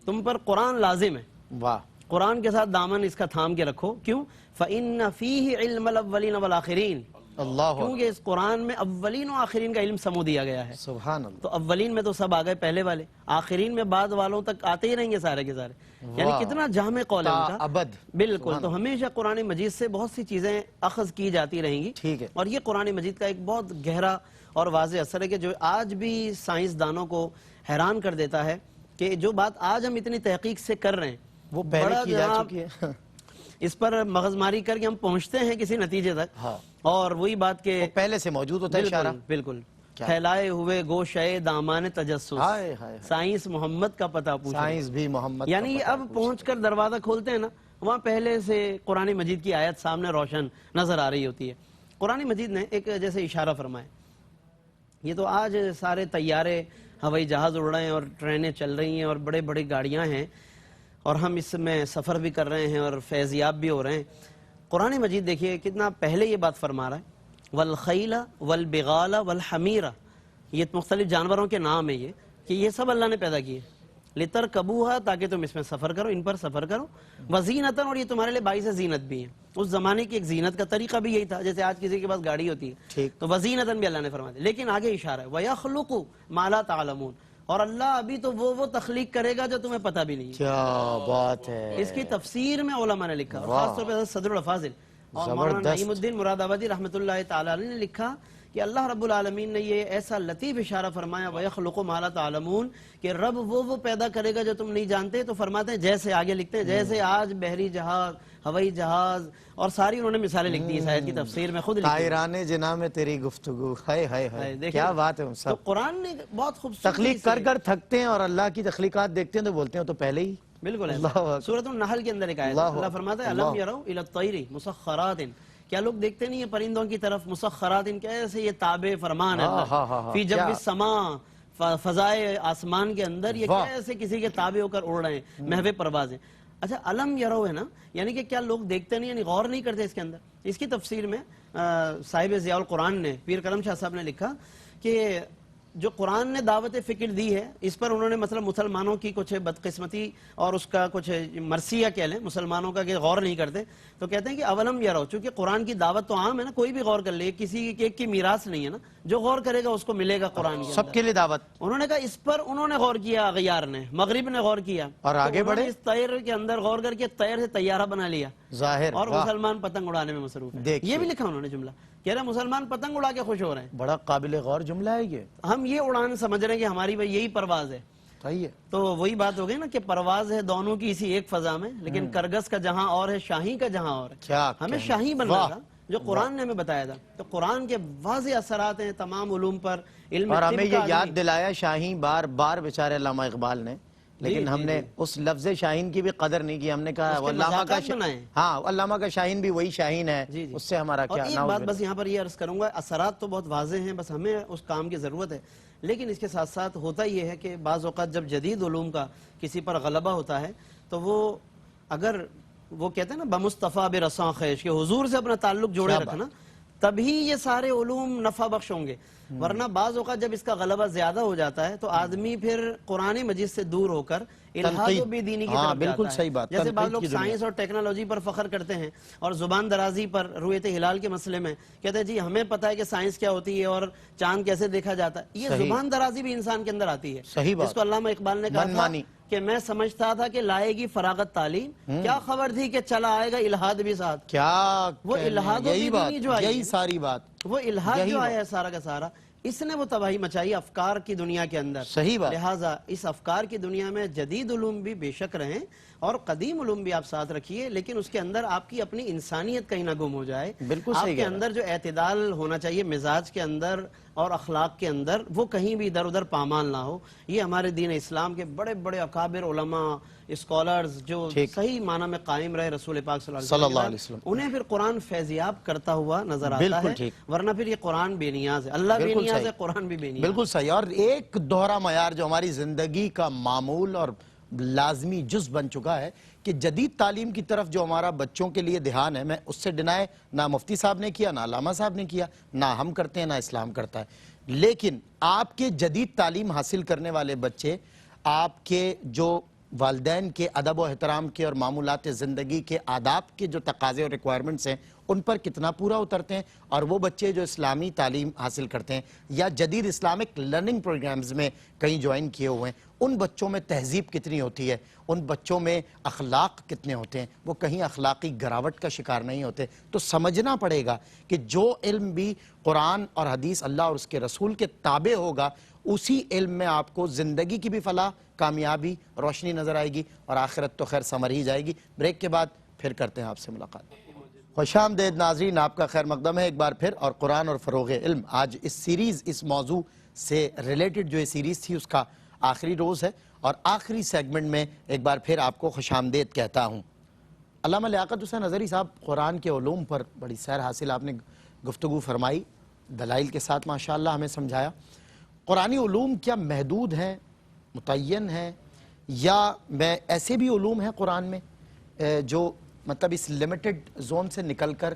تم پر قرآن لازم ہے. واہ. قرآن کے ساتھ دامن اس کا تھام کے رکھو. کیوں؟ فَإِنَّ فِيهِ عِلْمَ الْأَوَّلِينَ وَالْآخِرِينَ. اللہ کیونکہ اس قرآن میں اولین و آخرین کا علم سمو دیا گیا ہے. سبحان اللہ. تو اولین میں تو سب آ گئے پہلے والے، آخرین میں بعد والوں تک آتے ہی رہیں گے سارے کے سارے. یعنی کتنا جامع قول ہے ان کا. ابد. بالکل. تو ہمیشہ قرآن مجید سے بہت سی چیزیں اخذ کی جاتی رہیں گی. ٹھیک ہے. اور یہ قرآن مجید کا ایک بہت گہرا اور واضح اثر ہے کہ جو آج بھی سائنسدانوں کو حیران کر دیتا ہے کہ جو بات آج ہم اتنی تحقیق سے کر رہے ہیں وہ پہلے کی جا چکی ہے. اس پر مغز ماری کر کے ہم پہنچتے ہیں کسی نتیجے تک. اور وہی بات کہ پہلے سے موجود ہوتا ہے اشارہ. بالکل. پھیلائے ہوئے گوشے دامان تجسس، سائنس محمد کا پتہ پوچھو. سائنس بھی محمد. یعنی اب پہنچ کر دروازہ کھولتے ہیں نا، وہاں پہلے سے قرآن مجید کی آیت سامنے روشن نظر آ رہی ہوتی ہے. قرآن مجید نے ایک جیسے اشارہ فرمایا، یہ تو آج سارے طیارے ہوائی جہاز اڑ رہے ہیں اور ٹرینیں چل رہی ہیں اور بڑے بڑے گاڑیاں ہیں اور ہم اس میں سفر بھی کر رہے ہیں اور فیضیاب بھی ہو رہے ہیں. قرآن مجید دیکھیے کتنا پہلے یہ بات فرما رہا ہے، والخیل والبغال والحمیر، یہ مختلف جانوروں کے نام ہیں یہ، کہ یہ سب اللہ نے پیدا کیے. لترکبوہا، تاکہ تم اس میں سفر کرو، ان پر سفر کرو. وزینتاً، اور یہ تمہارے لیے باعث زینت بھی ہے. اس زمانے کی ایک زینت کا طریقہ بھی یہی تھا، جیسے آج کسی کے پاس گاڑی ہوتی ہے تو وزینتاً بھی اللہ نے فرما دیا. لیکن آگے اشارہ ہے وَيَخْلُقُ مَا لَا تَعْلَمُونَ، اور اللہ ابھی تو وہ تخلیق کرے گا جو تمہیں پتہ بھی نہیں. کیا بات ہے. اس کی تفسیر میں علماء نے لکھا، اور خاص طور پہ صدر الافاضل اور مولانا نعیم الدین مراد آبادی رحمۃ اللہ تعالی علیہ نے لکھا کہ اللہ رب العالمین نے یہ ایسا لطیف اشارہ فرمایا وَيَخْلُقُ مَا لَا تَعْلَمُونَ کہ رب وہ پیدا کرے گا جو تم نہیں جانتے. تو فرماتے ہیں جیسے آگے لکھتے ہیں جیسے آج بحری جہاز، ہوائی جہاز، اور ساری انہوں نے مثالیں لکھ دی اس آیت کی تفسیر میں خود لکھی. طائران جناح میں تیری گفتگو، ہائے ہائے ہائے کیا بات ہے. ہم تو سب قرآن نے بہت خوبصورت تخلیق کر کر تھکتے ہیں اور اللہ کی تخلیقات دیکھتے ہیں تو بولتے ہیں تو پہلے ہی. بالکل ہے. سورۃ النحل کے اندر ایک آیت ہے اللہ فرماتا ہے الم یروا الی الطیر مسخرات، کیا لوگ دیکھتے نہیں ہیں پرندوں کی طرف مسخرات، کیسے یہ تابع فرمان ہے اللہ، فی جوف السماء، فضائے آسمان کے اندر یہ کیسے کسی کے تابع ہو کر اڑ رہے ہیں، محو پرواز ہیں. اچھا الم یروا ہے نا، یعنی کہ کیا لوگ دیکھتے نہیں، یعنی غور نہیں کرتے اس کے اندر. اس کی تفسیر میں صاحب ضیاء القرآن نے، پیر کرم شاہ صاحب نے لکھا کہ جو قرآن نے دعوت فکر دی ہے اس پر انہوں نے مثلا مسلمانوں کی کچھ بدقسمتی اور اس کا کچھ مرثیہ کہہ لیں مسلمانوں کا کہ غور نہیں کرتے، تو کہتے ہیں کہ اولم یروا، چونکہ قرآن کی دعوت تو عام ہے نا، کوئی بھی غور کر لے، کسی ایک کی میراث نہیں ہے نا، جو غور کرے گا اس کو ملے گا قرآن کے سب کے لیے دعوت. انہوں نے کہا اس پر انہوں نے غور کیا، اغیار نے، مغرب نے غور کیا اور آگے بڑھے اس طیر کے اندر غور کر کے طیر سے طیارہ بنا لیا ظاہر، اور مسلمان پتنگ اڑانے میں مصروف ہے. یہ بھی لکھا انہوں نے جملہ، کہہ رہے مسلمان پتنگ اڑا کے خوش ہو رہے ہیں. بڑا قابل غور جملہ ہے یہ. ہم یہ اڑان سمجھ رہے ہیں کہ ہماری بھائی یہی پرواز ہے. صحیح ہے. تو وہی بات ہو گئی نا کہ پرواز ہے دونوں کی اسی ایک فضا میں، لیکن کرگس کا جہاں اور ہے، شاہی کا جہاں اور ہے. کیا ہمیں شاہی بننا تھا جو قرآن نے ہمیں بتایا تھا. تو قرآن کے واضح اثرات ہیں تمام علوم پر. علم اور ہمیں یہ یاد دلایا شاہین بار بار بیچارے علامہ اقبال نے، لیکن ہم نے اس لفظ شاہین کی بھی قدر نہیں کی. ہم نے کہا علامہ کا ہاں علامہ کا شاہین بھی وہی شاہین ہے، اس سے ہمارا کیا. ایک بات بس یہاں پر یہ عرض کروں گا، اثرات تو بہت واضح ہیں، بس ہمیں اس کام کی ضرورت ہے. لیکن اس کے ساتھ ساتھ ہوتا یہ ہے کہ بعض اوقات جب جدید علوم کا کسی پر غلبہ ہوتا ہے تو وہ اگر وہ کہتے ہیں نا بمصطفیٰ برساں خیش کہ حضور سے اپنا تعلق جوڑے رکھنا، تبھی یہ سارے علوم نفع بخش ہوں گے. ورنہ بعض اوقات جب اس کا غلبہ زیادہ ہو جاتا ہے تو آدمی پھر قرآن مجید سے دور ہو کر الہاد و بے دینی کی طرف بالکل جاتا صحیح بات. ہے. جیسے بعض لوگ سائنس اور ٹیکنالوجی پر فخر کرتے ہیں اور زبان درازی پر رؤیت ہلال کے مسئلے میں کہتے ہیں جی ہمیں پتہ ہے کہ سائنس کیا ہوتی ہے اور چاند کیسے دیکھا جاتا ہے. یہ زبان درازی بھی انسان کے اندر آتی ہے. جس کو علامہ اقبال نے کہا تھا کہ میں سمجھتا تھا کہ لائے گی فراغت تعلیم، کیا خبر تھی کہ چلا آئے گا الہاد بھی ساتھ. کیا وہ الہاد و بے دینی جو آئی، یہی ساری بات، وہ الہاد جو آیا ہے سارا کا سارا، اس نے وہ تباہی مچائی افکار کی دنیا کے اندر. صحیح بات. لہٰذا اس افکار کی دنیا میں جدید علوم بھی بے شک رہیں اور قدیم علوم بھی آپ ساتھ رکھیے، لیکن اس کے اندر آپ کی اپنی انسانیت کہیں نہ گم ہو جائے. بالکل آپ کے اندر جو اعتدال ہونا چاہیے مزاج کے اندر اور اخلاق کے اندر، وہ کہیں بھی ادھر ادھر پامال نہ ہو. یہ ہمارے دین اسلام کے بڑے بڑے اکابر علماء اسکالرز جو صحیح معنی میں قائم رہے رسول پاک صلی اللہ علیہ وسلم، انہیں پھر قرآن فیضیاب کرتا ہوا نظر آتا ہے. ورنہ پھر یہ قرآن بے نیاز ہے، اللہ بے نیاز ہے، قرآن بھی بے نیاز. بالکل صحیح. اور ایک دوہرا معیار جو ہماری زندگی کا معمول اور لازمی جز بن چکا ہے کہ جدید تعلیم کی طرف جو ہمارا بچوں کے لیے دھیان ہے، میں اس سے ڈینائے نہ مفتی صاحب نے کیا، نہ علامہ صاحب نے کیا، نہ ہم کرتے ہیں، نہ اسلام کرتا ہے. لیکن آپ کے جدید تعلیم حاصل کرنے والے بچے آپ کے جو والدین کے ادب و احترام کے اور معمولات زندگی کے آداب کے جو تقاضے اور ریکوائرمنٹس ہیں ان پر کتنا پورا اترتے ہیں. اور وہ بچے جو اسلامی تعلیم حاصل کرتے ہیں یا جدید اسلامک لرننگ پروگرامز میں کہیں جوائن کیے ہوئے ہیں، ان بچوں میں تہذیب کتنی ہوتی ہے، ان بچوں میں اخلاق کتنے ہوتے ہیں، وہ کہیں اخلاقی گراوٹ کا شکار نہیں ہوتے. تو سمجھنا پڑے گا کہ جو علم بھی قرآن اور حدیث اللہ اور اس کے رسول کے تابع ہوگا، اسی علم میں آپ کو زندگی کی بھی فلاح، کامیابی، روشنی نظر آئے گی اور آخرت تو خیر سنور ہی جائے گی. بریک کے بعد پھر کرتے ہیں آپ سے ملاقات. خوش آمدید ناظرین، آپ کا خیر مقدم ہے ایک بار پھر. اور قرآن اور فروغ علم، آج اس سیریز، اس موضوع سے ریلیٹڈ جو یہ سیریز تھی اس کا آخری روز ہے اور آخری سیگمنٹ میں ایک بار پھر آپ کو خوش آمدید کہتا ہوں. علامہ لیاقت حسین اظہری صاحب، قرآن کے علوم پر بڑی سیر حاصل آپ نے گفتگو فرمائی، دلائل کے ساتھ ماشاءاللہ ہمیں سمجھایا. قرآنی علوم کیا محدود ہیں، متعین ہیں، یا میں ایسے بھی علوم ہیں قرآن میں جو مطلب اس لیمیٹڈ زون سے نکل کر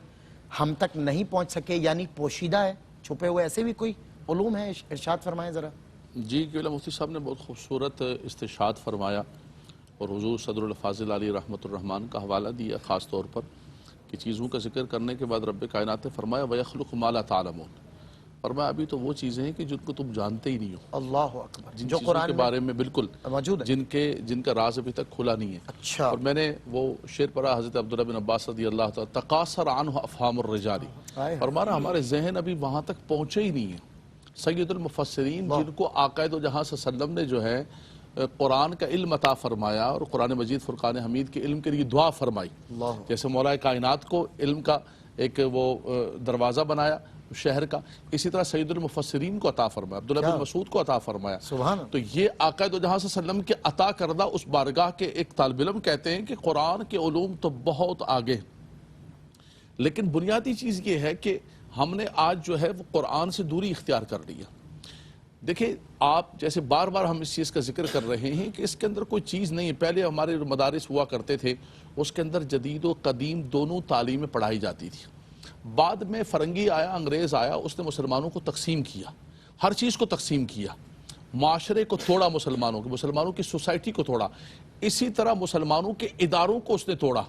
ہم تک نہیں پہنچ سکے، یعنی پوشیدہ ہے، چھپے ہوئے ایسے بھی کوئی علوم ہیں؟ ارشاد فرمائیں ذرا. جی کیونکہ مفتی صاحب نے بہت خوبصورت استشہاد فرمایا اور حضور صدر الفاضل علی رحمۃ الرحمن کا حوالہ دیا خاص طور پر کہ چیزوں کا ذکر کرنے کے بعد رب کائنات نے فرمایا وَيَخْلُقُ مَا لَا تَعْلَمُونَ، فرمایا ابھی تو وہ چیزیں ہیں کہ جن کو تم جانتے ہی نہیں ہو، اللہ اکبر، جن جو چیزوں قرآن کے میں بارے میں بالکل موجود ہے، جن کا راز ابھی تک کھلا نہیں ہے۔ اچھا، اور میں نے وہ شعر پڑھا حضرت عبداللہ بن عباس رضی اللہ تعالیٰ، تقاصر عنہ افہام الرجال، فرمانا ہمارے ذہن ابھی وہاں تک پہنچے ہی نہیں ہیں۔ سید المفسرین جن کو آقا دو جہاں صلی اللہ علیہ وسلم نے جو ہے قرآن کا علم عطا فرمایا اور قرآن مجید فرقان حمید کے علم کے لیے دعا فرمائی، جیسے مولا کائنات کو علم کا ایک وہ دروازہ بنایا شہر کا، اسی طرح سید المفسرین کو عطا فرمایا، عبداللہ بن مسعود کو عطا فرمایا۔ سبحان تو یہ آقا دو جہاں صلی اللہ علیہ وسلم کے عطا کردہ اس بارگاہ کے ایک طالب علم کہتے ہیں کہ قرآن کے علوم تو بہت آگے، لیکن بنیادی چیز یہ ہے کہ ہم نے آج جو ہے وہ قرآن سے دوری اختیار کر لی ہے۔ دیکھیں آپ جیسے بار بار ہم اس چیز کا ذکر کر رہے ہیں کہ اس کے اندر کوئی چیز نہیں ہے۔ پہلے ہمارے مدارس ہوا کرتے تھے، اس کے اندر جدید و قدیم دونوں تعلیمیں پڑھائی جاتی تھی۔ بعد میں فرنگی آیا، انگریز آیا، اس نے مسلمانوں کو تقسیم کیا، ہر چیز کو تقسیم کیا، معاشرے کو توڑا، مسلمانوں کی سوسائٹی کو توڑا، اسی طرح مسلمانوں کے اداروں کو اس نے توڑا۔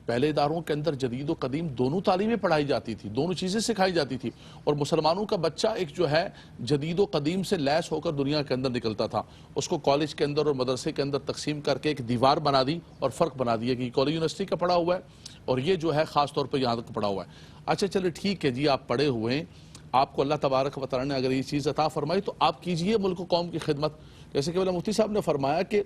پہلے اداروں کے اندر جدید و قدیم دونوں تعلیمیں پڑھائی جاتی تھی، دونوں چیزیں سکھائی جاتی تھی، اور مسلمانوں کا بچہ ایک جو ہے جدید و قدیم سے لیس ہو کر دنیا کے اندر نکلتا تھا۔ اس کو کالج کے اندر اور مدرسے کے اندر تقسیم کر کے ایک دیوار بنا دی اور فرق بنا دیا کہ یہ کالج یونیورسٹی کا پڑھا ہوا ہے اور یہ جو ہے خاص طور پہ یہاں تک پڑھا ہوا ہے۔ اچھا چلے ٹھیک ہے جی، آپ پڑھے ہوئے ہیں، آپ کو اللہ تبارک و تعالیٰ نے اگر یہ چیز عطا فرمائی تو آپ کیجئے ملک و قوم کی خدمت۔ جیسے کہ مولانا مفتی صاحب نے فرمایا کہ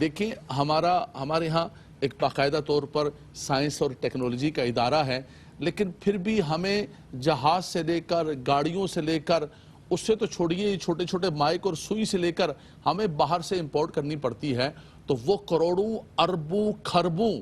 دیکھیں ہمارے ہاں ایک باقاعدہ طور پر سائنس اور ٹیکنالوجی کا ادارہ ہے، لیکن پھر بھی ہمیں جہاز سے لے کر، گاڑیوں سے لے کر، اس سے تو چھوڑیے چھوٹے چھوٹے مائک اور سوئی سے لے کر ہمیں باہر سے امپورٹ کرنی پڑتی ہے، تو وہ کروڑوں اربوں خربوں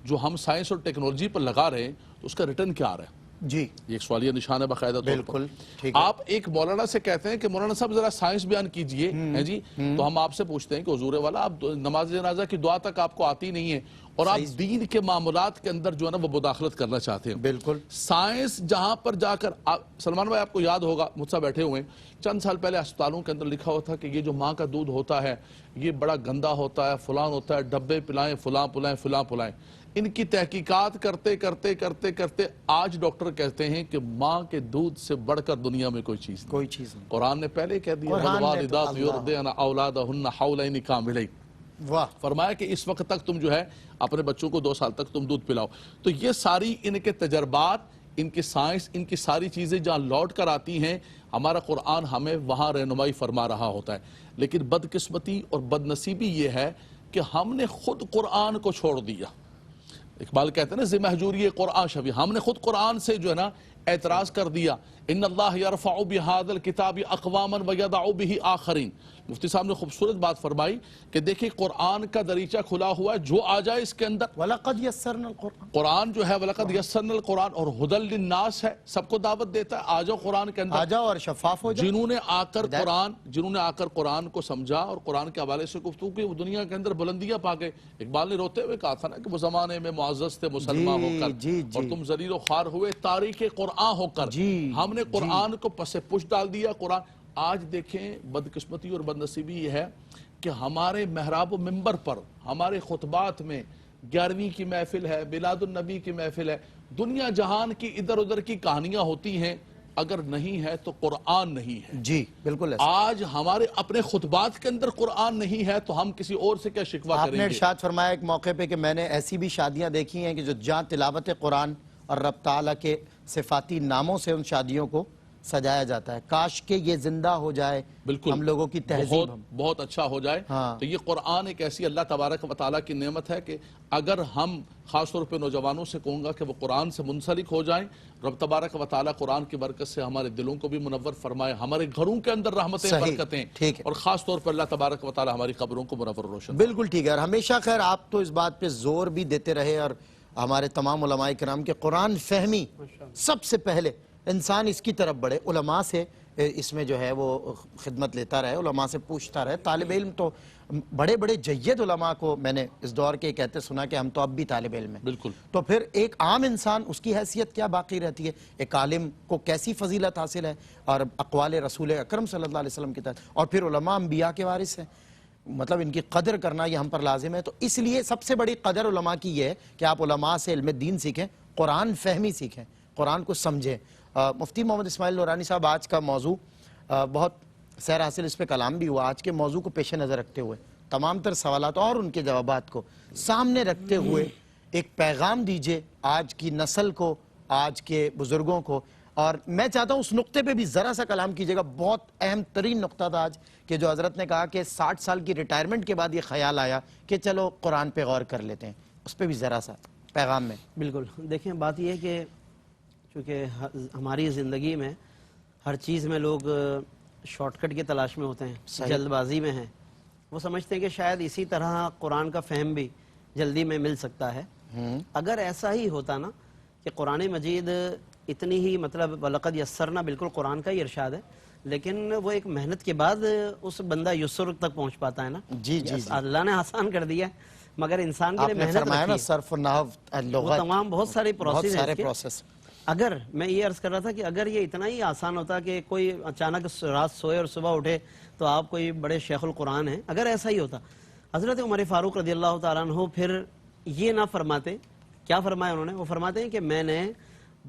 جو ہم سائنس اور ٹیکنالوجی پر لگا رہے ہیں تو اس کا ریٹرن کیا آ رہا ہے؟ جی، یہ ایک سوالیہ نشان ہے باقاعدہ طور پر۔ بالکل ٹھیک ہے۔ آپ ایک مولانا سے کہتے ہیں کہ مولانا صاحب ذرا سائنس بیان کیجئے، ہیں جی، تو ہم آپ سے پوچھتے ہیں کہ حضور والا آپ نماز جنازہ کی دعا تک آپ کو آتی نہیں ہے اور آپ دین کے معاملات کے اندر جو ہے نا وہ مداخلت کرنا چاہتے ہیں۔ بالکل سائنس جہاں پر جا کر سلمان بھائی آپ کو یاد ہوگا، مجھ سے بیٹھے ہوئے ہیں، چند سال پہلے اسپتالوں کے اندر لکھا ہوا تھا کہ یہ جو ماں کا دودھ ہوتا ہے یہ بڑا گندا ہوتا ہے، فلان ہوتا ہے، ڈبے پلائیں، فلاں پلائیں، فلاں پلائیں۔ ان کی تحقیقات کرتے کرتے کرتے کرتے آج ڈاکٹر کہتے ہیں کہ ماں کے دودھ سے بڑھ کر دنیا میں کوئی چیز نہیں۔ قرآن نے پہلے کہہ دیا والوالدات یرضعن اولادہن حولین کاملین، فرمایا کہ اس وقت تک تم جو ہے اپنے بچوں کو 2 سال تک تم دودھ پلاؤ۔ تو یہ ساری ان کے تجربات، ان کی سائنس، ان کی ساری چیزیں جہاں لوٹ کر آتی ہیں، ہمارا قرآن ہمیں وہاں رہنمائی فرما رہا ہوتا ہے۔ لیکن بدقسمتی اور بدنصیبی یہ ہے کہ ہم نے خود قرآن کو چھوڑ دیا۔ اقبال کہتے ہیں نا ذمہ حجوری قرآن شبی، ہم نے خود قرآن سے جو ہے نا اعتراض کر دیا۔ ان اللہ یرفع بہذا الکتاب اقواما ویضع بہ آخرین۔ مفتی صاحب نے خوبصورت بات فرمائی کہ دیکھیں قرآن کا دریچہ کھلا ہوا ہے، جو آ جائے اس کے اندر۔ وَلَقَدْ يَسَّرْنَا الْقُرْآنَ، قرآن جو ہے وَلَقَدْ يَسَّرْنَا الْقُرْآنَ، اور ہُدًى لِلنَّاسِ ہے، سب کو دعوت دیتا ہے، آ جاؤ قرآن کے اندر، آ جاؤ اور شفاف ہو جاؤ۔ جنہوں نے آ کر قرآن کو سمجھا اور قرآن کے حوالے سے گفتگو کی، وہ دنیا کے اندر بلندیاں پا گئے۔ اقبال نے روتے ہوئے کہا تھا نا کہ وہ زمانے میں معزز تھے مسلمان ہو کر، اور تم ذلیل و خوار ہوئے تاریخ قرآن ہو کر۔ ہم نے قرآن کو پس پش ڈال دیا۔ قرآن آج دیکھیں بدقسمتی اور بدنصیبی یہ ہے کہ ہمارے محراب و منبر پر، ہمارے خطبات میں 11ویں کی محفل ہے، میلاد النبی کی محفل ہے، دنیا جہان کی ادھر ادھر کی کہانیاں ہوتی ہیں، اگر نہیں ہے تو قرآن نہیں ہے۔ جی بالکل ایسا۔ آج ہمارے اپنے خطبات کے اندر قرآن نہیں ہے تو ہم کسی اور سے کیا شکوہ کریں گے؟ آپ نے ارشاد فرمایا ایک موقع پہ کہ میں نے ایسی بھی شادیاں دیکھی ہیں کہ جو جہاں تلاوت قرآن اور رب تعالیٰ کے صفاتی ناموں سے ان شادیوں کو سجایا جاتا ہے۔ کاش کہ یہ زندہ ہو جائے ہم لوگوں کی تہذیب، بہت اچھا ہو جائے۔ تو یہ قرآن ایک ایسی اللہ تبارک و تعالیٰ کی نعمت ہے کہ اگر ہم خاص طور پہ نوجوانوں سے کہوں گا کہ وہ قرآن سے منسلک ہو جائیں، رب تبارک و تعالیٰ قرآن کی برکت سے ہمارے دلوں کو بھی منور فرمائے، ہمارے گھروں کے اندر رحمتیں برکتیں، اور خاص طور پر اللہ تبارک و تعالیٰ ہماری قبروں کو منور روشن۔ بالکل ٹھیک ہے، اور ہمیشہ خیر آپ تو اس بات پہ زور بھی دیتے رہے، اور ہمارے تمام علماء کرام کے قرآن فہمی سب سے پہلے انسان اس کی طرف بڑھے، علماء سے اس میں جو ہے وہ خدمت لیتا رہے، علماء سے پوچھتا رہے۔ طالب علم تو بڑے بڑے جید علماء کو میں نے اس دور کے کہتے سنا کہ ہم تو اب بھی طالب علم ہیں، بالکل۔ تو پھر ایک عام انسان اس کی حیثیت کیا باقی رہتی ہے؟ ایک عالم کو کیسی فضیلت حاصل ہے، اور اقوال رسول اکرم صلی اللہ علیہ وسلم کی طرح، اور پھر علماء انبیاء کے وارث ہیں، مطلب ان کی قدر کرنا یہ ہم پر لازم ہے۔ تو اس لیے سب سے بڑی قدر علماء کی یہ ہے کہ آپ علماء سے علم دین سیکھیں، قرآن فہمی سیکھیں، قرآن کو سمجھیں۔ مفتی محمد اسماعیل نورانی صاحب، آج کا موضوع بہت سیر حاصل، اس پہ کلام بھی ہوا. آج کے موضوع کو پیش نظر رکھتے ہوئے، تمام تر سوالات اور ان کے جوابات کو سامنے رکھتے ہوئے ایک پیغام دیجئے آج کی نسل کو، آج کے بزرگوں کو. اور میں چاہتا ہوں اس نقطے پہ بھی ذرا سا کلام کیجئے گا. بہت اہم ترین نقطہ تھا آج کہ جو حضرت نے کہا کہ 60 سال کی ریٹائرمنٹ کے بعد یہ خیال آیا کہ چلو قرآن پہ غور کر لیتے ہیں. اس پہ بھی ذرا سا پیغام میں. بالکل. دیکھیں بات یہ ہے کہ چونکہ ہماری زندگی میں ہر چیز میں لوگ شارٹ کٹ کی تلاش میں ہوتے ہیں، جلد بازی میں ہیں. وہ سمجھتے ہیں کہ شاید اسی طرح قرآن کا فہم بھی جلدی میں مل سکتا ہے. اگر ایسا ہی ہوتا نا کہ قرآن مجید اتنی ہی مطلب وَلَقَدْ يَسَّرْنَا بالکل قرآن کا ہی ارشاد ہے، لیکن وہ ایک محنت کے بعد اس بندہ یسر تک پہنچ پاتا ہے نا. جی جی اللہ نے آسان کر دیا ہے، مگر انسان کے لیے محنت فرمایا نا رکھی ہے. صرف و نحو وہ لغت، تمام بہت سارے پروسیس ہیں اس کے. پروسیس. اگر میں یہ عرض کر رہا تھا کہ اگر یہ اتنا ہی آسان ہوتا کہ کوئی اچانک رات سوئے اور صبح اٹھے تو آپ کوئی بڑے شیخ القرآن ہیں، اگر ایسا ہی ہوتا، حضرت عمر فاروق رضی اللہ تعالیٰ عنہ پھر یہ نہ فرماتے. کیا فرمایا انہوں نے؟ وہ فرماتے ہیں کہ میں نے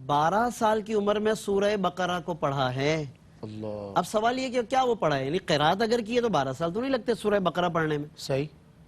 12 سال کی عمر میں سورہ بقرہ کو پڑھا ہے. اللہ. اب سوال یہ کہ کیا وہ پڑھا ہے، یعنی قرات اگر کی ہے تو 12 سال تو نہیں لگتے سورہ بقرہ پڑھنے میں. صحیح.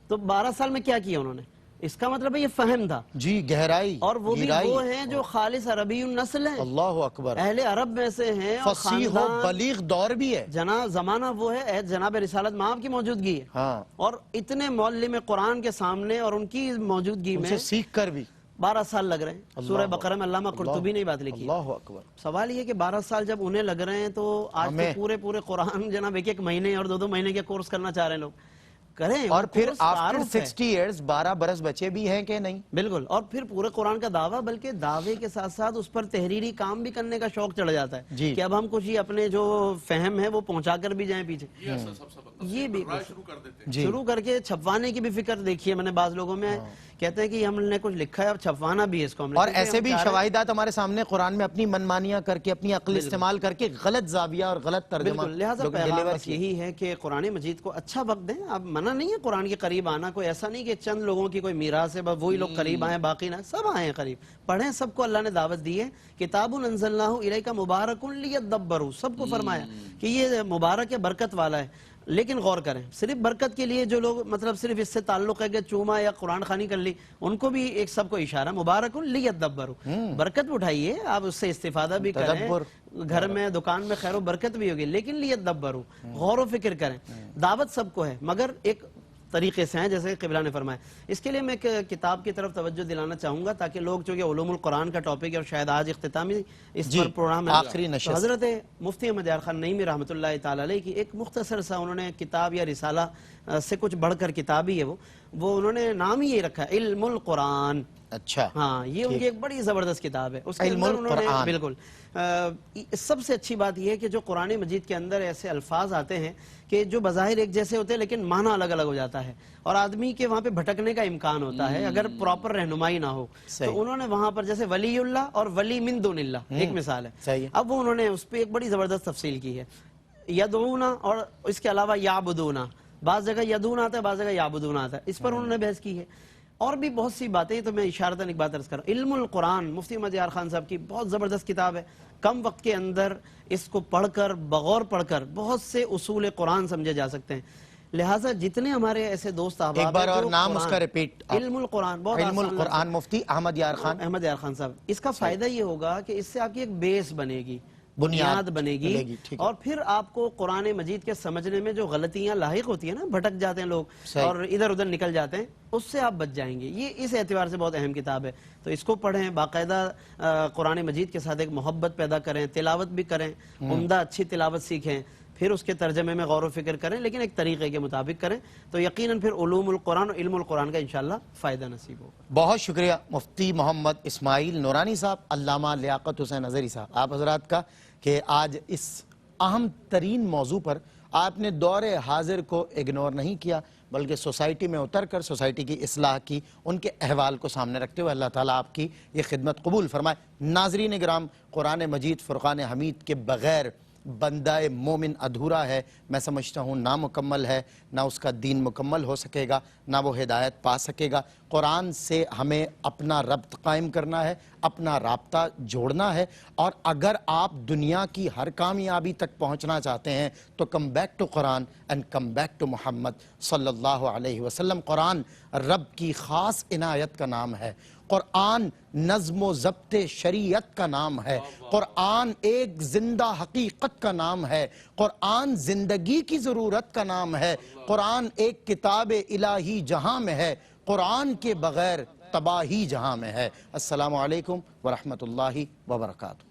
تو 12 سال میں کیا کیا انہوں نے؟ اس کا مطلب ہے یہ فہم تھا. جی گہرائی. اور وہ بھی وہ ہیں جو خالص عربی النسل ہیں، اللہ اکبر، اہل عرب میں سے ہیں، اور فصیح و خاندان بلیغ دور بھی ہے. زمانہ وہ ہے جناب رسالت مآب کی موجودگی ہے. ہاں. اور اتنے معلم قرآن کے سامنے اور ان کی موجودگی ان میں سے سیکھ کر بھی 12 سال لگ رہے ہیں. سورہ بقرہ میں علامہ قرطبی نے بات لکھی. اللہ اکبر. سوال یہ کہ 12 سال جب انہیں لگ رہے ہیں تو آج تو پورے قرآن جناب ایک مہینے اور 2 مہینے کے کورس کرنا چاہ رہے ہیں لوگ. کریں. اور پھر آفٹر 60 ایئرز 12 برس بچے بھی ہیں کہ نہیں؟ بالکل. اور پھر پورے قرآن کا دعویٰ، بلکہ دعوے کے ساتھ ساتھ اس پر تحریری کام بھی کرنے کا شوق چڑھ جاتا ہے کہ اب ہم کچھ ہی اپنے جو فہم ہے وہ پہنچا کر بھی جائیں پیچھے. یہ بھی شروع کر کے چھپوانے کی بھی فکر دیکھی ہے میں نے. بعض لوگوں میں کہتے ہیں کہ ہم نے کچھ لکھا ہے اب چھپوانا بھی ہے اس کو ہم نے. اور ایسے بھی شواہدات ہمارے سامنے قرآن میں اپنی منمانیاں کر کے، اپنی عقل استعمال کر کے غلط زاویہ اور غلط ترجمہ. لہٰذا پیغام بس یہی ہے کہ قرآن مجید کو اچھا وقت دیں. اب منع نہیں ہے قرآن کے قریب آنا، کوئی ایسا نہیں کہ چند لوگوں کی کوئی میراث ہے بس وہی لوگ قریب آئیں باقی نہ، سب آئیں قریب. پڑھیں، سب کو اللہ نے دعوت دی ہے. کتاب انزلناہ الیک مبارک لیدبروا، سب کو فرمایا کہ یہ مبارک ہے، برکت والا ہے. لیکن غور کریں، صرف برکت کے لیے جو لوگ مطلب صرف اس سے تعلق ہے کہ چوما یا قرآن خوانی کر لی، ان کو بھی ایک سب کو اشارہ مبارک لیدبروا، برکت اٹھائیے، آپ اس سے استفادہ بھی کریں، گھر میں دکان میں خیر و برکت بھی ہوگی، لیکن لیدبروا، غور و فکر کریں. دعوت سب کو ہے مگر ایک طریقے سے ہیں جیسے قبلہ نے فرمایا. اس کے لیے میں ایک کتاب کی طرف توجہ دلانا چاہوں گا تاکہ لوگ، چونکہ علوم القرآن کا ٹاپک ہے اور شاید آج اختتامی اس پر پروگرام ہے، آخری نشست، حضرت مفتی احمد یار خان نعیمی رحمۃ اللہ تعالی علیہ کی ایک مختصر سا انہوں نے کتاب یا رسالہ سے کچھ بڑھ کر کتاب ہی ہے وہ انہوں نے نام ہی یہ رکھا ہے علم القرآن. اچھا. ہاں، یہ ان کی ایک بڑی زبردست کتاب ہے. اس کے اندر انہوں نے بالکل سب سے اچھی بات یہ ہے کہ جو قرآن مجید کے اندر ایسے الفاظ آتے ہیں کہ جو بظاہر ایک جیسے ہوتے ہیں لیکن معنی الگ الگ ہو جاتا ہے اور آدمی کے وہاں پہ بھٹکنے کا امکان ہوتا ہے اگر پراپر رہنمائی نہ ہو. تو انہوں نے وہاں پر جیسے ولی اللہ اور ولی من دون اللہ ایک مثال ہے. اب وہ انہوں نے اس پہ ایک بڑی زبردست تفصیل کی ہے. یدعونا اور اس کے علاوہ یعبدونا، بعض جگہ یدون آتا ہے بعض جگہ یعبدون آتا ہے، اس پر انہوں نے بحث کی ہے. اور بھی بہت سی باتیں، تو میں اشارتاً ایک بات عرض کر رہا ہوں. علم القرآن مفتی احمد یار خان صاحب کی بہت زبردست کتاب ہے. کم وقت کے اندر اس کو پڑھ کر، بغور پڑھ کر بہت سے اصول قرآن سمجھے جا سکتے ہیں. لہٰذا جتنے ہمارے ایسے دوست احباب، ایک بار اور نام اس کا ریپیٹ. علم القرآن، بہت علم القرآن، مفتی احمد یار خان صاحب. اس کا فائدہ یہ ہوگا کہ اس سے آپ کی ایک بیس بنے گی، بنیاد بنے گی، اور پھر آپ کو قرآن مجید کے سمجھنے میں جو غلطیاں لاحق ہوتی ہیں نا، بھٹک جاتے ہیں لوگ اور ادھر ادھر نکل جاتے ہیں، اس سے آپ بچ جائیں گے. یہ اس اعتبار سے بہت اہم کتاب ہے. تو اس کو پڑھیں، باقاعدہ قرآن مجید کے ساتھ ایک محبت پیدا کریں، تلاوت بھی کریں، عمدہ اچھی تلاوت سیکھیں، پھر اس کے ترجمے میں غور و فکر کریں، لیکن ایک طریقے کے مطابق کریں، تو یقیناً پھر علوم القرآن اور علم القرآن کا انشاءاللہ فائدہ نصیب ہوگا. بہت شکریہ مفتی محمد اسماعیل نورانی صاحب، علامہ لیاقت حسین اظہری صاحب، آپ حضرات کا کہ آج اس اہم ترین موضوع پر آپ نے دور حاضر کو اگنور نہیں کیا بلکہ سوسائٹی میں اتر کر سوسائٹی کی اصلاح کی، ان کے احوال کو سامنے رکھتے ہوئے. اللہ تعالیٰ آپ کی یہ خدمت قبول فرمائے. ناظرین کرام، قرآن مجید فرقان حمید کے بغیر بندہ مومن ادھورا ہے، میں سمجھتا ہوں نامکمل ہے، نہ اس کا دین مکمل ہو سکے گا، نہ وہ ہدایت پا سکے گا۔ قرآن سے ہمیں اپنا ربط قائم کرنا ہے، اپنا رابطہ جوڑنا ہے، اور اگر آپ دنیا کی ہر کامیابی تک پہنچنا چاہتے ہیں تو come back to Quran and come back to Muhammad صلی اللہ علیہ وسلم۔ قرآن رب کی خاص عنایت کا نام ہے، قرآن نظم و ضبط شریعت کا نام ہے، قرآن ایک زندہ حقیقت کا نام ہے، قرآن زندگی کی ضرورت کا نام ہے، قرآن ایک کتاب الہی جہاں میں ہے، قرآن کے بغیر تباہی جہاں میں ہے۔ السلام علیکم ورحمۃ اللہ وبرکاتہ۔